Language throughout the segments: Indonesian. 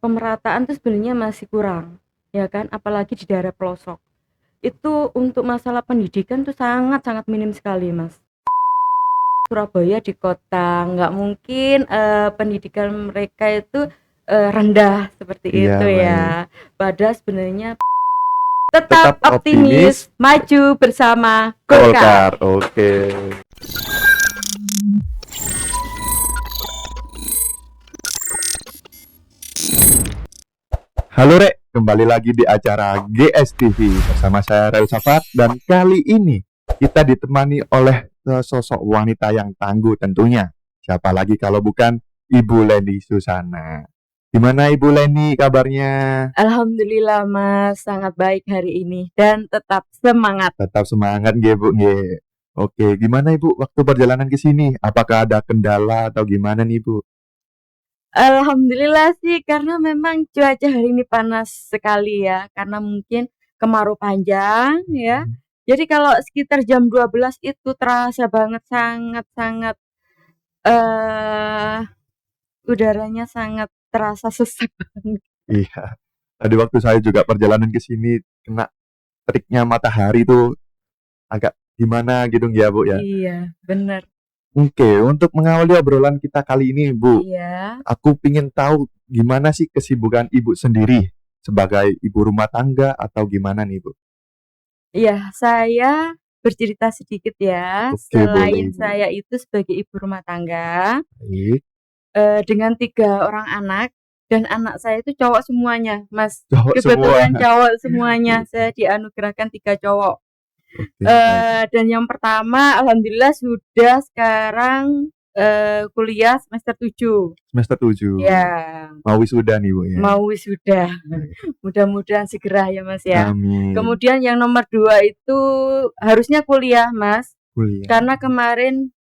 pemerataan tuh sebenarnya masih kurang, ya kan, apalagi di daerah pelosok. Itu untuk masalah pendidikan tuh sangat-sangat minim sekali, Mas. Surabaya di kota, nggak mungkin, pendidikan mereka itu, rendah seperti Iya, itu baik. ya. Padahal sebenarnya tetap Tetap optimis, optimis, maju bersama Golkar. Golkar. Oke. Halo Rek, kembali lagi di acara GSTV bersama saya Rel Safat dan kali ini kita ditemani oleh sosok wanita yang tangguh tentunya. Siapa lagi kalau bukan Ibu Leni Susana. Gimana Ibu Leni kabarnya? Alhamdulillah Mas, sangat baik hari ini dan tetap semangat. Tetap semangat nggih Bu nggih. Oke, gimana Ibu waktu perjalanan ke sini? Apakah ada kendala atau gimana nih Bu? Alhamdulillah sih karena memang cuaca hari ini panas sekali ya, karena mungkin kemarau panjang ya. Jadi kalau sekitar jam 12 itu terasa banget sangat-sangat, eee, udaranya sangat terasa sesak banget. Iya. Tadi waktu saya juga perjalanan ke sini kena teriknya matahari tuh agak gimana gitu ya Bu ya. Iya, bener. Oke, untuk mengawali obrolan kita kali ini Bu, Iya. aku pingin tahu gimana sih kesibukan Ibu sendiri sebagai ibu rumah tangga atau gimana nih Bu? Iya, saya bercerita sedikit ya. Oke, boleh Selain Ibu. saya itu sebagai ibu rumah tangga, Baik. dengan 3 orang anak dan anak saya itu cowok semuanya, Mas. Cowok semua. Kebetulan cowok semuanya, saya dianugerahkan 3 cowok. Oke, baik. Dan yang pertama alhamdulillah sudah sekarang, kuliah semester 7. Semester 7. Ya, Mau wisuda nih Bu ya. mau wisuda. Mudah-mudahan segera ya, Mas, ya. Amin. Kemudian yang nomor 2 itu harusnya kuliah, Mas. Kuliah. Karena kemarin,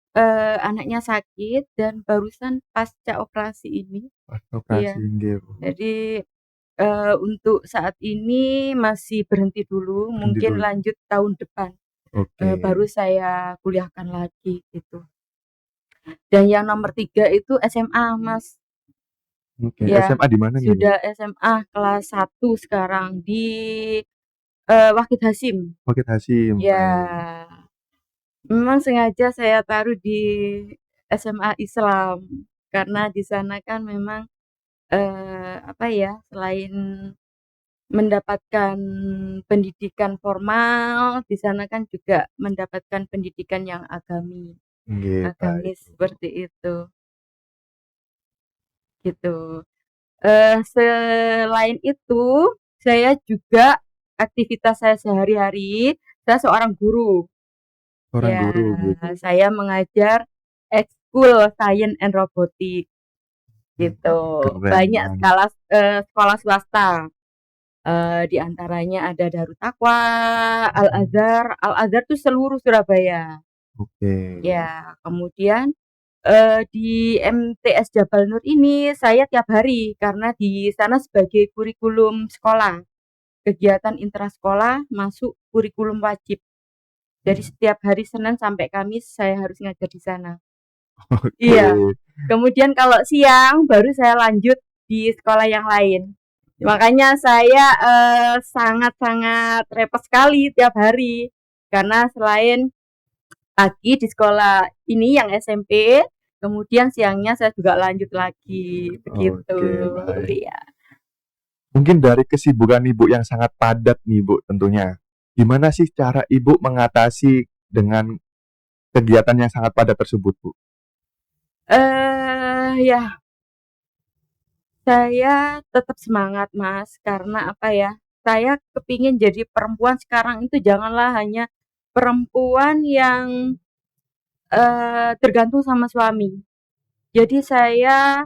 anaknya sakit dan barusan pasca operasi ini Operasi iya, nggih Bu. jadi, untuk saat ini masih berhenti dulu, Berhenti mungkin dulu. lanjut tahun depan, Oke. baru saya kuliahkan lagi gitu. Dan yang nomor 3 itu SMA, Mas. Oke, Ya, SMA di mana nih Bu? sudah SMA kelas 1 sekarang di, Wahid Hasyim. Bukit Hasim, Ya, baik. memang sengaja saya taruh di SMA Islam, karena di sana kan memang, apa ya, selain mendapatkan pendidikan formal, di sana kan juga mendapatkan pendidikan yang Nggih, baik. agamis seperti itu, gitu. Selain itu, saya juga aktivitas saya sehari-hari, saya seorang guru. Orang Ya, guru gitu. saya mengajar ekskul Science and Robotics gitu. Keren Banyak banget. sekolah swasta. Di antaranya ada Darut Taqwa, Al Azhar tuh seluruh Surabaya. Oke. Ya, kemudian, di MTS Jabal Nur ini saya tiap hari karena di sana sebagai kurikulum sekolah, kegiatan intrasekolah masuk kurikulum wajib. Jadi setiap hari Senin sampai Kamis saya harus ngajar di sana. Oke. Iya, kemudian kalau siang baru saya lanjut di sekolah yang lain. Makanya saya, sangat-sangat repot sekali tiap hari, karena selain pagi di sekolah ini yang SMP, kemudian siangnya saya juga lanjut lagi, begitu. Oke, baik. Iya. Mungkin dari kesibukan Ibu yang sangat padat nih Bu tentunya. Gimana sih cara Ibu mengatasi dengan kegiatan yang sangat padat tersebut Bu? Ya, saya tetap semangat, Mas, karena apa ya, saya kepingin jadi perempuan sekarang itu janganlah hanya perempuan yang, tergantung sama suami. Jadi saya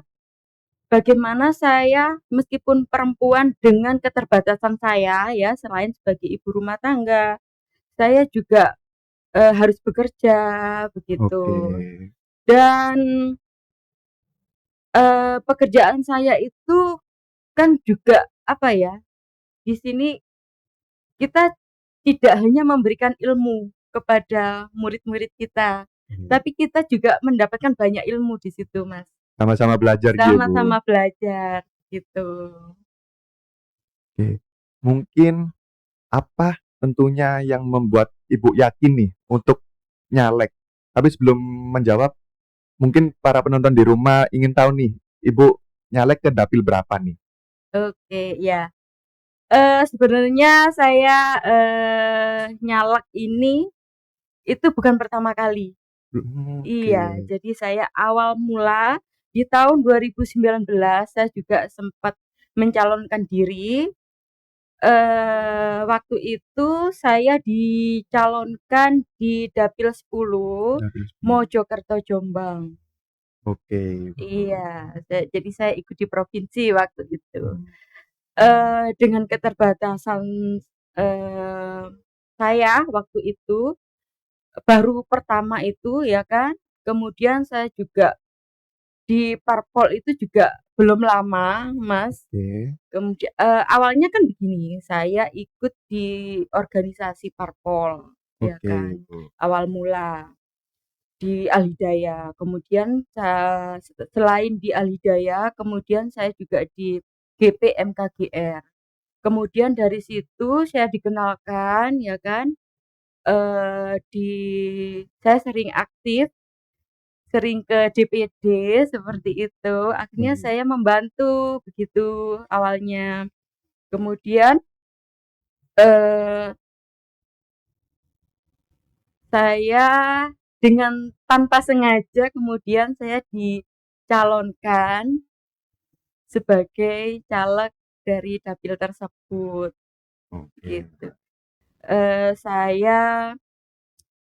bagaimana saya meskipun perempuan dengan keterbatasan saya ya, selain sebagai ibu rumah tangga, saya juga, harus bekerja, begitu. Oke. Dan, pekerjaan saya itu kan juga, apa ya, di sini kita tidak hanya memberikan ilmu kepada murid-murid kita, Hmm. tapi kita juga mendapatkan banyak ilmu di situ, Mas. Sama-sama belajar gitu ya Bu. Sama-sama belajar. gitu. Oke. Mungkin apa tentunya yang membuat Ibu yakin nih untuk nyalek? Tapi sebelum menjawab, mungkin para penonton di rumah ingin tahu nih, Ibu nyalek ke dapil berapa nih? Oke, ya. Sebenarnya saya, nyalek ini itu bukan pertama kali. Oke. Iya, jadi saya awal mula di tahun 2019 saya juga sempat mencalonkan diri. Waktu itu saya dicalonkan di Dapil 10 Dapil 10. Mojokerto, Jombang. Oke. Iya, jadi saya ikut di provinsi waktu itu. Hmm. Dengan keterbatasan, eee, saya waktu itu, baru pertama itu ya kan, kemudian saya juga di parpol itu juga belum lama, Mas. Oke. Awalnya kan begini, saya ikut di organisasi parpol, ya Oke, kan, Ibu. awal mula di Al-Hidayah. Kemudian selain di Al-Hidayah, kemudian saya juga di GP MKGR. Kemudian dari situ saya dikenalkan, ya kan, di saya sering aktif, sering ke DPD seperti itu. Akhirnya Hmm. saya membantu begitu awalnya. Kemudian, eee, saya dengan tanpa sengaja kemudian saya dicalonkan sebagai caleg dari dapil tersebut, Oke. gitu. Saya,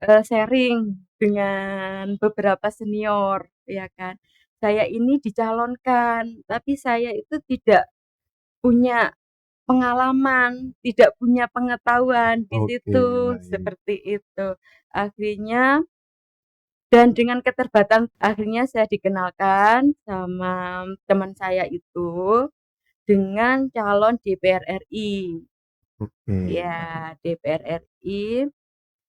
sharing dengan beberapa senior, ya kan. Saya ini dicalonkan, tapi saya itu tidak punya pengalaman, tidak punya pengetahuan di Oke, situ, baik. seperti itu. Akhirnya dan dengan keterbatasan akhirnya saya dikenalkan sama teman saya itu dengan calon DPR RI. Oke, Ya, DPR RI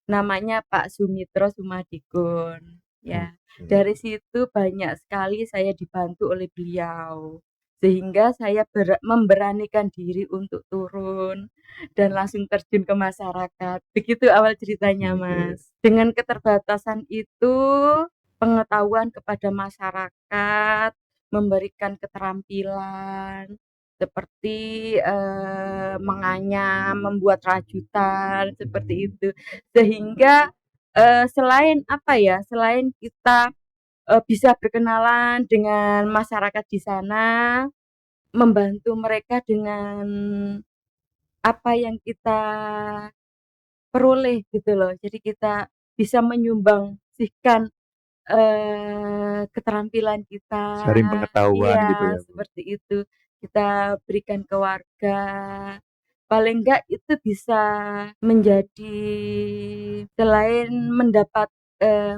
namanya Pak Sumitro Sumadigun. Ya, oke. dari situ banyak sekali saya dibantu oleh beliau. Sehingga saya memberanikan diri untuk turun dan langsung terjun ke masyarakat. Begitu awal ceritanya, Oke. Mas. Dengan keterbatasan itu, pengetahuan kepada masyarakat, memberikan keterampilan seperti, menganyam, membuat rajutan, seperti itu. Sehingga, selain apa ya, selain kita, bisa berkenalan dengan masyarakat di sana, membantu mereka dengan apa yang kita peroleh gitu loh. Jadi kita bisa menyumbangsikan, keterampilan kita, Sharing pengetahuan gitu iya ya, Bu? seperti itu. Kita berikan ke warga, paling enggak itu bisa menjadi selain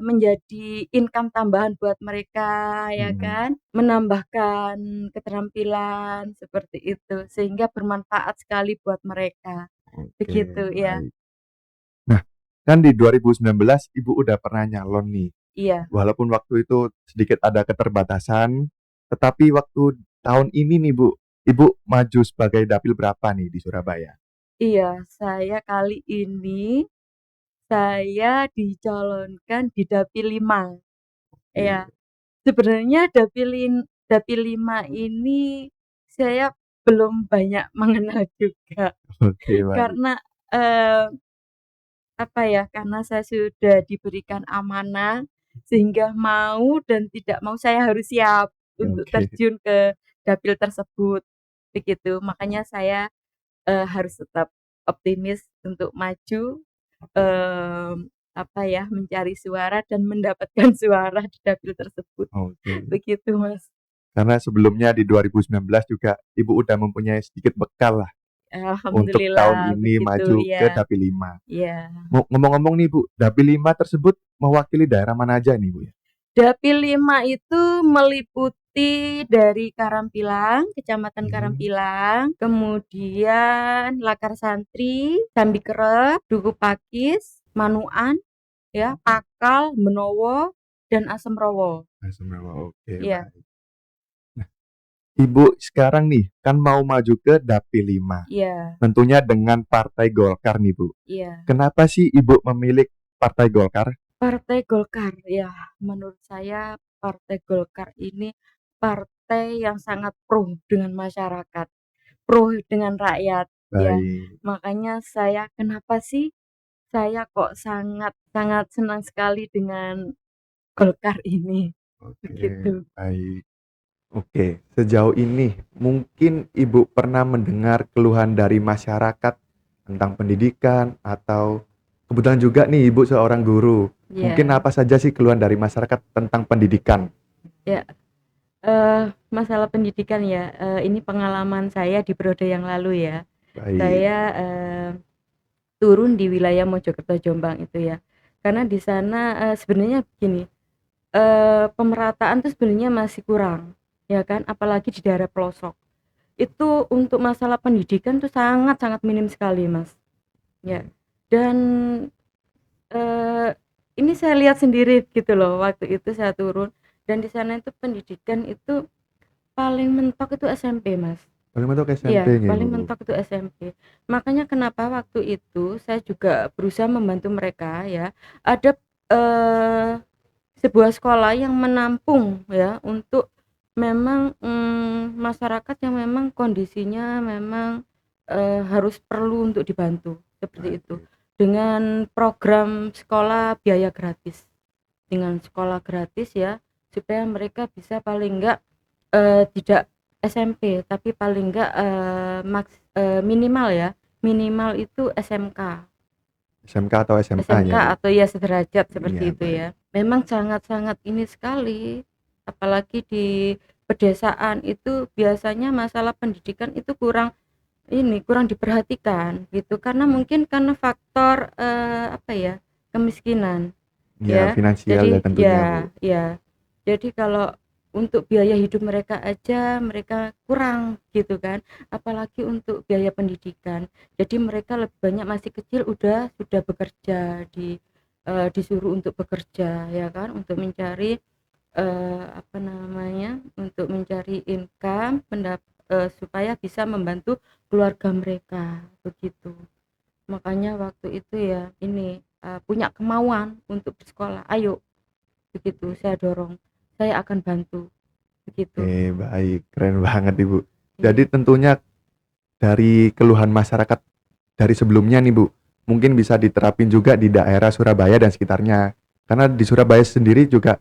menjadi income tambahan buat mereka ya Mhm. kan, menambahkan keterampilan seperti itu, sehingga bermanfaat sekali buat mereka, Oke, begitu ya. baik. Nah, kan di 2019 Ibu udah pernah nyalon nih. Iya. Walaupun waktu itu sedikit ada keterbatasan, tetapi waktu tahun ini nih, Bu, Ibu maju sebagai dapil berapa nih di Surabaya? Iya, saya kali ini, saya dicalonkan di Dapil 5. Oke. Iya, sebenarnya Dapil 5 ini saya belum banyak mengenal juga, Oke, baik. karena, eee, apa ya, karena saya sudah diberikan amanah, sehingga mau dan tidak mau saya harus siap untuk Oke. terjun ke dapil tersebut, begitu. Makanya saya, harus tetap optimis untuk maju, apa ya, mencari suara dan mendapatkan suara di dapil tersebut, Oke. begitu, Mas. Karena sebelumnya di 2019 juga Ibu udah mempunyai sedikit bekal lah untuk tahun Alhamdulillah ini begitu, maju ke iya dapil 5. iya. Ngomong-ngomong nih, Bu, dapil 5 tersebut mewakili daerah mana aja nih, Bu, ya? Dapil 5 itu meliputi dari Karampilang, Kecamatan Oke. Karampilang, kemudian Lakarsantri, Candikeres, Duku Pakis, Manuan, ya, Pakal, Benowo, dan Asemrowo. Nah, Semeru, oke, Iya. baik. Ibu sekarang nih kan mau maju ke Dapil 5. Iya, Tentunya dengan Partai Golkar nih, Bu. iya. Kenapa sih Ibu memilih Partai Golkar? Partai Golkar, ya menurut saya Partai Golkar ini partai yang sangat pro dengan masyarakat, pro dengan rakyat, ya. Baik, Makanya saya kenapa sih saya kok sangat sangat senang sekali dengan Golkar ini, oke, begitu. baik. Oke, sejauh ini mungkin Ibu pernah mendengar keluhan dari masyarakat tentang pendidikan atau kebetulan juga nih Ibu seorang guru. Mungkin Ya, apa saja sih keluhan dari masyarakat tentang pendidikan? ya, masalah pendidikan ya, ini pengalaman saya di periode yang lalu ya. Baik, Saya, turun di wilayah Mojokerto, Jombang itu ya. Karena di sana, sebenarnya begini, pemerataan tuh sebenarnya masih kurang, ya kan, apalagi di daerah pelosok. Itu untuk masalah pendidikan tuh sangat-sangat minim sekali, Mas, ya. Dan, eee, ini saya lihat sendiri gitu loh, waktu itu saya turun dan di sana itu pendidikan itu paling mentok itu SMP, Mas. paling mentok SMP Iya, nih paling Bu. mentok itu SMP. Makanya kenapa waktu itu saya juga berusaha membantu mereka ya. Ada, sebuah sekolah yang menampung ya untuk memang, masyarakat yang memang kondisinya memang, harus perlu untuk dibantu, seperti itu. Baik, Dengan program sekolah biaya gratis. Dengan sekolah gratis ya, supaya mereka bisa paling enggak, tidak SMP, tapi paling enggak, minimal ya, minimal itu SMK. SMK atau SMA-nya SMK Bu? atau ya sederajat Iya, seperti itu baik. ya. Memang sangat-sangat ini sekali, apalagi di pedesaan itu biasanya masalah pendidikan itu kurang diperhatikan gitu, karena mungkin karena faktor, apa ya, kemiskinan. Iya, Ya, finansial ya jadi tentunya Bu. ya ya. Jadi kalau untuk biaya hidup mereka aja mereka kurang gitu kan, apalagi untuk biaya pendidikan. Jadi mereka lebih banyak masih kecil sudah bekerja disuruh untuk bekerja ya kan, untuk mencari, apa namanya, untuk mencari income supaya bisa membantu keluarga mereka, begitu. Makanya waktu itu ya ini, punya kemauan untuk bersekolah, "Ayo," begitu, saya dorong, "Saya akan bantu," begitu. Oke, baik. Keren banget Ibu. Jadi Iya, tentunya dari keluhan masyarakat dari sebelumnya nih Bu, mungkin bisa diterapin juga di daerah Surabaya dan sekitarnya. Karena di Surabaya sendiri juga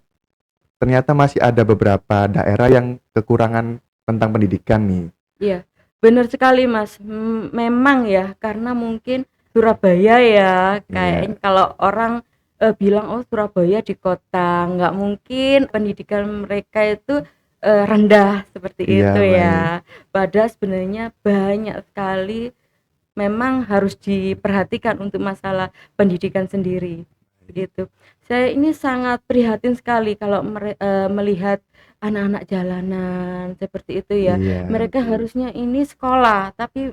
ternyata masih ada beberapa daerah yang kekurangan tentang pendidikan nih. iya, bener sekali Mas, memang ya karena mungkin Surabaya ya, Iya, kayaknya kalau orang, bilang, "Oh Surabaya di kota," nggak mungkin pendidikan mereka itu, rendah seperti iya itu baik. ya. Padahal sebenarnya banyak sekali memang harus diperhatikan untuk masalah pendidikan sendiri, begitu. Saya ini sangat prihatin sekali kalau melihat anak-anak jalanan seperti itu ya. Iya, Mereka harusnya ini sekolah, tapi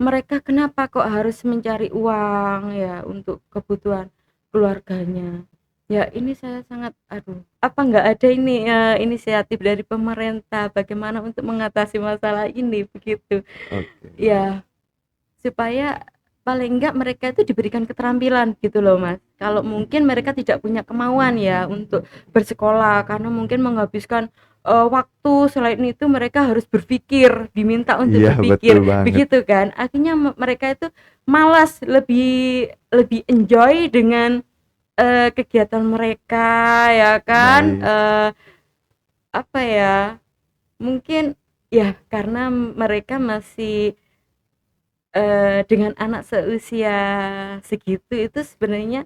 mereka kenapa kok harus mencari uang ya untuk kebutuhan keluarganya. Ya ini saya sangat aduh, apa nggak ada ini, inisiatif dari pemerintah bagaimana untuk mengatasi masalah ini, begitu. oke. Ya. Supaya paling enggak mereka itu diberikan keterampilan gitu loh Mas. Kalau mungkin mereka tidak punya kemauan ya untuk bersekolah karena mungkin menghabiskan, waktu, selain itu mereka harus berpikir, diminta untuk Iya, betul berpikir, banget. begitu kan. Akhirnya mereka itu malas, lebih lebih enjoy dengan, kegiatan mereka ya kan, Baik. apa ya, mungkin ya karena mereka masih dengan anak seusia segitu itu sebenarnya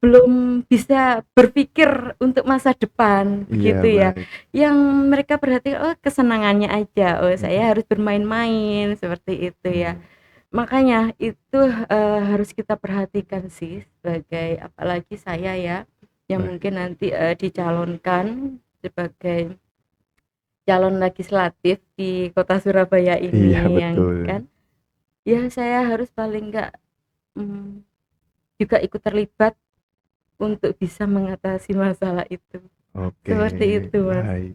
belum bisa berpikir untuk masa depan, Iya, begitu ya. baik. Yang mereka perhatikan, oh kesenangannya aja, oh saya Mhm, harus bermain-main, seperti itu ya. mhm. Makanya itu, harus kita perhatikan sih sebagai apalagi saya ya, yang Baik. mungkin nanti, dicalonkan sebagai calon legislatif di Kota Surabaya Iya, ini yang betul. kan. Ya saya harus paling enggak, mmm, juga ikut terlibat untuk bisa mengatasi masalah itu. Oke, Seperti itu, Mas. baik.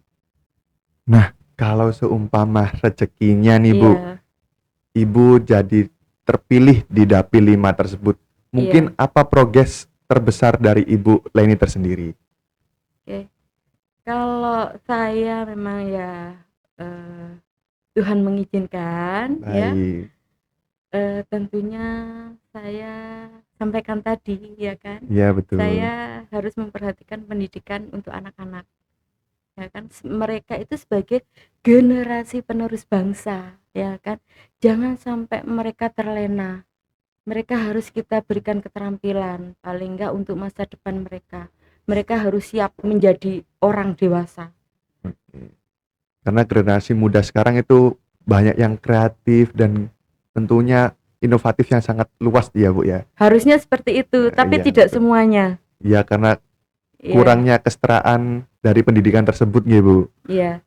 Nah, Kalau seumpama rezekinya nih Bu, Iya, Ibu jadi terpilih di Dapil 5 tersebut, mungkin iya. apa progres terbesar dari Ibu Leni tersendiri? Oke. Kalau saya memang ya eh, Tuhan mengizinkan ya, Baik, tentunya saya sampaikan tadi ya kan, iya betul. saya harus memperhatikan pendidikan untuk anak-anak ya kan. Mereka itu sebagai generasi penerus bangsa ya kan, jangan sampai mereka terlena. Mereka harus kita berikan keterampilan paling enggak untuk masa depan mereka. Mereka harus siap menjadi orang dewasa. Oke. Karena generasi muda sekarang itu banyak yang kreatif dan tentunya inovatif yang sangat luas dia Bu ya. Harusnya seperti itu, tapi Iya tidak betul. semuanya. Iya karena Iya, kurangnya kesetaraan dari pendidikan tersebut nih Bu. iya.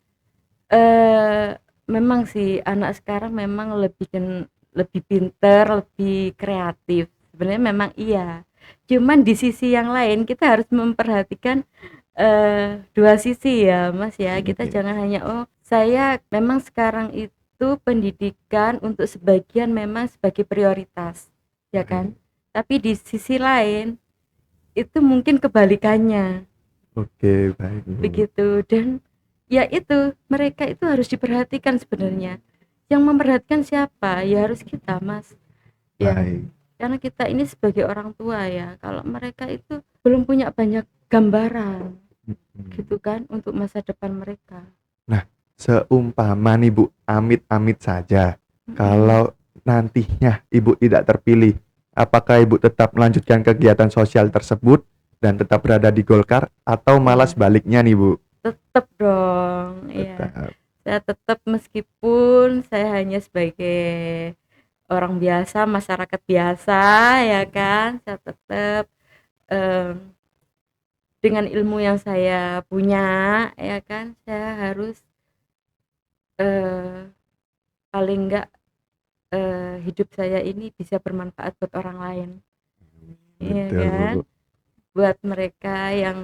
Eh, memang sih anak sekarang memang lebih pinter, lebih kreatif. Sebenarnya memang iya. Cuman di sisi yang lain kita harus memperhatikan dua sisi ya, Mas ya. Kita Oke. jangan hanya oh, saya memang sekarang itu pendidikan untuk sebagian memang sebagai prioritas, ya kan? Baik. Tapi di sisi lain itu mungkin kebalikannya Oke, baik Bu. begitu. Dan ya itu mereka itu harus diperhatikan sebenarnya. Yang memperhatikan siapa? Ya harus kita, Mas. Ya, Baik. karena kita ini sebagai orang tua ya. Kalau mereka itu belum punya banyak gambaran Mhm. gitu kan untuk masa depan mereka. Nah, seumpama nih Bu, amit-amit saja, Mm-mm. kalau nantinya Ibu tidak terpilih, apakah Ibu tetap melanjutkan kegiatan sosial tersebut dan tetap berada di Golkar atau malah Iya, sebaliknya nih Bu? tetap dong. Iya, Tetap. saya tetap meskipun saya hanya sebagai orang biasa, masyarakat biasa ya kan, saya tetap em, dengan ilmu yang saya punya ya kan, saya harus eh, paling enggak hidup saya ini bisa bermanfaat buat orang lain. Iya Betul kan? Bu. Buat mereka yang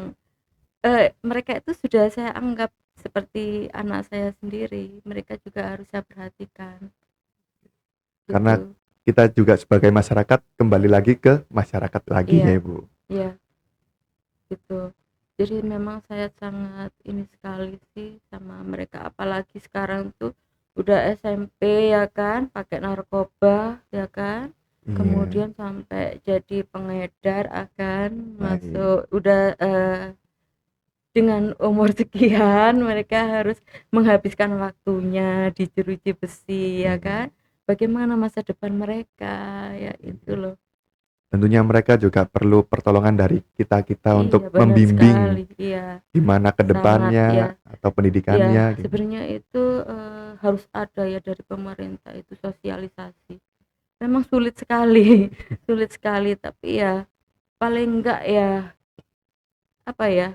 mereka itu sudah saya anggap seperti anak saya sendiri. Mereka juga harus saya perhatikan Karena gitu. kita juga sebagai masyarakat kembali lagi ke masyarakat lagi Iya, ya Bu. iya gitu. Jadi memang saya sangat ini sekali sih sama mereka, apalagi sekarang tuh udah SMP ya kan, pakai narkoba ya kan. Iya, Kemudian sampai jadi pengedar akan baik. masuk udah dengan umur sekian mereka harus menghabiskan waktunya di jeruji besi ya Mhm. kan. Bagaimana masa depan mereka ya itu loh. Tentunya mereka juga perlu pertolongan dari kita-kita Iya untuk benar sekali. membimbing Iya gimana ke sangat ya. depannya atau Ya pendidikannya gitu. sebenarnya itu harus ada ya dari pemerintah itu sosialisasi. Memang sulit sekali, sulit sekali tapi ya paling enggak ya apa ya,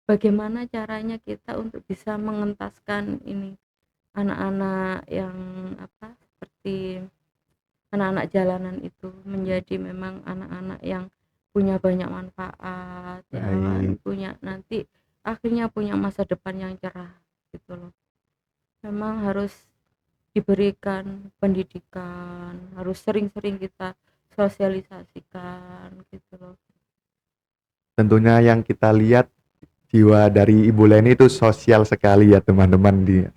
bagaimana caranya kita untuk bisa mengentaskan ini anak-anak yang apa seperti anak-anak jalanan itu menjadi memang anak-anak yang punya banyak manfaat ya kan, Baik. punya nanti akhirnya punya masa depan yang cerah gitu loh. Memang harus diberikan pendidikan, harus sering-sering kita sosialisasikan gitu loh. Tentunya yang kita lihat jiwa dari Ibu Leni itu sosial sekali ya teman-teman dia.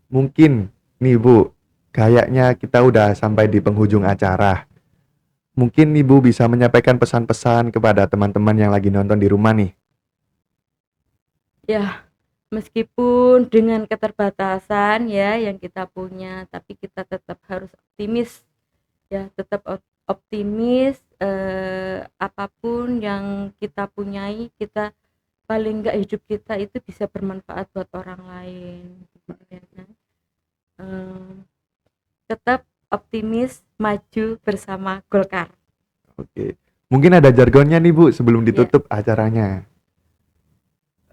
Mungkin nih Bu, kayaknya kita udah sampai di penghujung acara. Mungkin Ibu bisa menyampaikan pesan-pesan kepada teman-teman yang lagi nonton di rumah nih. Ya meskipun dengan keterbatasan ya yang kita punya, tapi kita tetap harus optimis ya, tetap optimis, apapun yang kita punyai, kita paling enggak hidup kita itu bisa bermanfaat buat orang lain gitu ya kan. Eee, tetap optimis, maju bersama Golkar. Oke. Mungkin ada jargonnya nih Bu sebelum Ya, ditutup acaranya.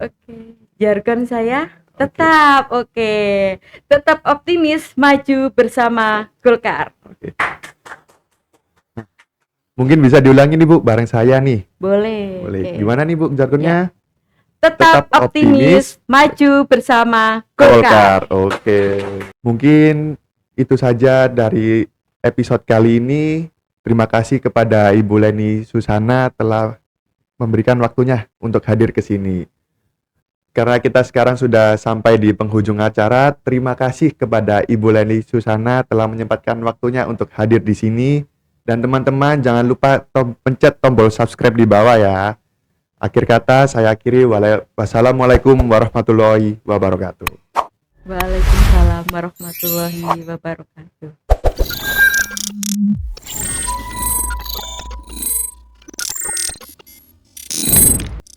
oke. Jargon saya Oke. tetap oke, tetap optimis, maju bersama Golkar. Oke. Mungkin bisa diulangi nih Bu bareng saya nih. Boleh, Boleh. oke. Gimana nih Bu Ya, jargonnya? Tetap optimis, maju bersama Golkar. Oke. Mungkin itu saja dari episode kali ini. Terima kasih kepada Ibu Leni Susana telah memberikan waktunya untuk hadir ke sini. Karena kita sekarang sudah sampai di penghujung acara, terima kasih kepada Ibu Leni Susana telah menyempatkan waktunya untuk hadir di sini. Dan teman-teman jangan lupa pencet tombol subscribe di bawah ya. Akhir kata saya akhiri. Wassalamualaikum warahmatullahi wabarakatuh. Waalaikumsalam warahmatullahi wabarakatuh.